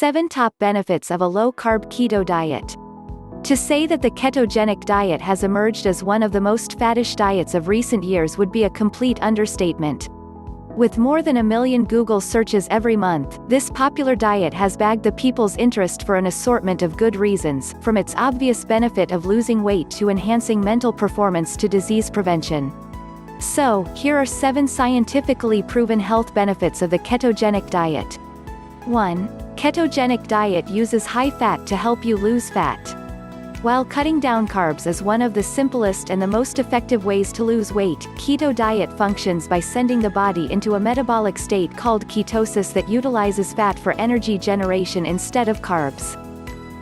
7 Top Benefits of a Low-Carb Keto Diet. To say that the ketogenic diet has emerged as one of the most faddish diets of recent years would be a complete understatement. With more than 1 million Google searches every month, this popular diet has bagged the people's interest for an assortment of good reasons, from its obvious benefit of losing weight to enhancing mental performance to disease prevention. So, here are 7 scientifically proven health benefits of the ketogenic diet. 1. Ketogenic diet uses high fat to help you lose fat. While cutting down carbs is one of the simplest and the most effective ways to lose weight, keto diet functions by sending the body into a metabolic state called ketosis that utilizes fat for energy generation instead of carbs.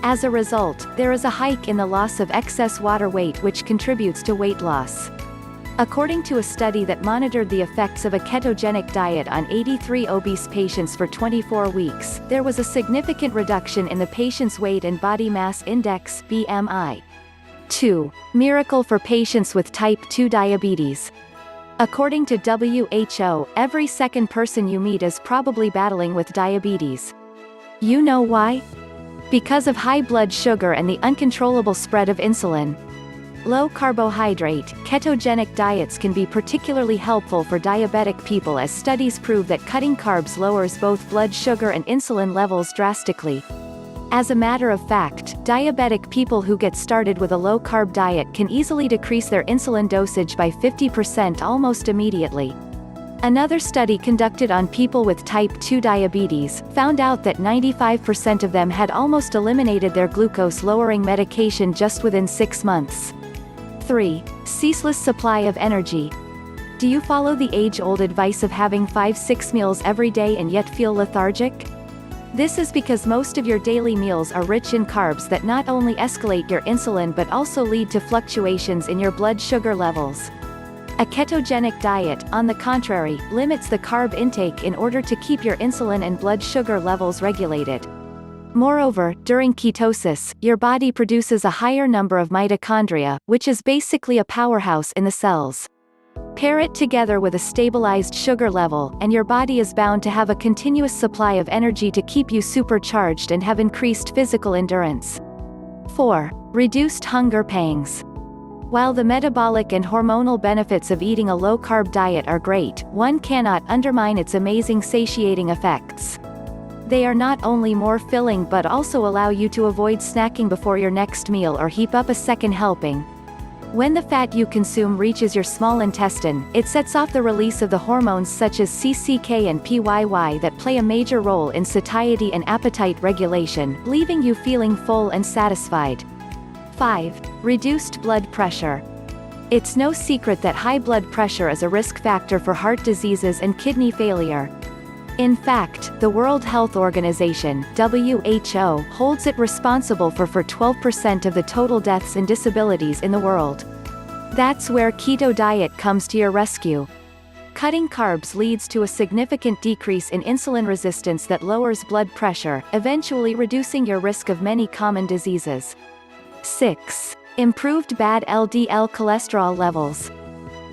As a result, there is a hike in the loss of excess water weight, which contributes to weight loss. According to a study that monitored the effects of a ketogenic diet on 83 obese patients for 24 weeks, there was a significant reduction in the patient's weight and body mass index (BMI). 2. Miracle for patients with type 2 diabetes. According to WHO, every second person you meet is probably battling with diabetes. You know why? Because of high blood sugar and the uncontrollable spread of insulin. Low-carbohydrate, ketogenic diets can be particularly helpful for diabetic people, as studies prove that cutting carbs lowers both blood sugar and insulin levels drastically. As a matter of fact, diabetic people who get started with a low-carb diet can easily decrease their insulin dosage by 50% almost immediately. Another study conducted on people with type 2 diabetes found out that 95% of them had almost eliminated their glucose-lowering medication just within 6 months. 3. Ceaseless supply of energy. Do you follow the age-old advice of having 5-6 meals every day and yet feel lethargic? This is because most of your daily meals are rich in carbs that not only escalate your insulin but also lead to fluctuations in your blood sugar levels. A ketogenic diet, on the contrary, limits the carb intake in order to keep your insulin and blood sugar levels regulated. Moreover, during ketosis, your body produces a higher number of mitochondria, which is basically a powerhouse in the cells. Pair it together with a stabilized sugar level, and your body is bound to have a continuous supply of energy to keep you supercharged and have increased physical endurance. 4. Reduced hunger pangs. While the metabolic and hormonal benefits of eating a low-carb diet are great, one cannot undermine its amazing satiating effects. They are not only more filling but also allow you to avoid snacking before your next meal or heap up a second helping. When the fat you consume reaches your small intestine, it sets off the release of the hormones such as CCK and PYY that play a major role in satiety and appetite regulation, leaving you feeling full and satisfied. 5. Reduced blood pressure. It's no secret that high blood pressure is a risk factor for heart diseases and kidney failure. In fact, the World Health Organization (WHO) holds it responsible for 12% of the total deaths and disabilities in the world. That's where keto diet comes to your rescue. Cutting carbs leads to a significant decrease in insulin resistance that lowers blood pressure, eventually reducing your risk of many common diseases. 6. Improved bad LDL cholesterol levels.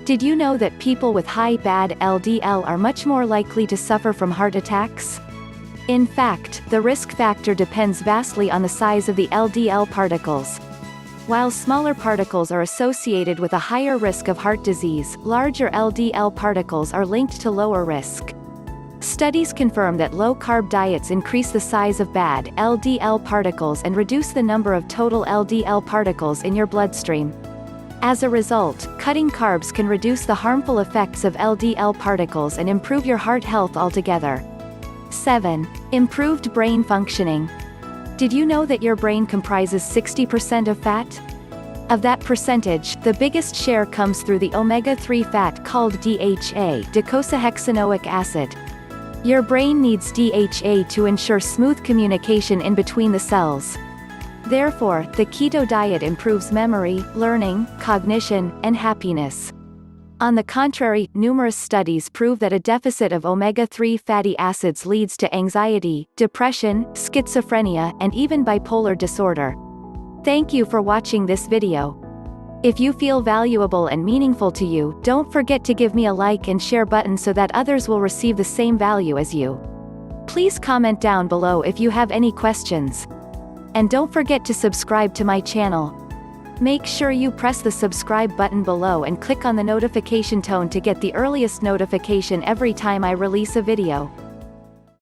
Did you know that people with high bad LDL are much more likely to suffer from heart attacks? In fact, the risk factor depends vastly on the size of the LDL particles. While smaller particles are associated with a higher risk of heart disease, larger LDL particles are linked to lower risk. Studies confirm that low-carb diets increase the size of bad LDL particles and reduce the number of total LDL particles in your bloodstream. As a result, cutting carbs can reduce the harmful effects of LDL particles and improve your heart health altogether. 7. Improved brain functioning. Did you know that your brain comprises 60% of fat? Of that percentage, the biggest share comes through the omega-3 fat called DHA, docosahexaenoic acid. Your brain needs DHA to ensure smooth communication in between the cells. Therefore, the keto diet improves memory, learning, cognition, and happiness. On the contrary, numerous studies prove that a deficit of omega-3 fatty acids leads to anxiety, depression, schizophrenia, and even bipolar disorder. Thank you for watching this video. If you feel valuable and meaningful to you, don't forget to give me a like and share button so that others will receive the same value as you. Please Please comment down below if you have any questions. And don't forget to subscribe to my channel. Make sure you press the subscribe button below and click on the notification tone to get the earliest notification every time I release a video.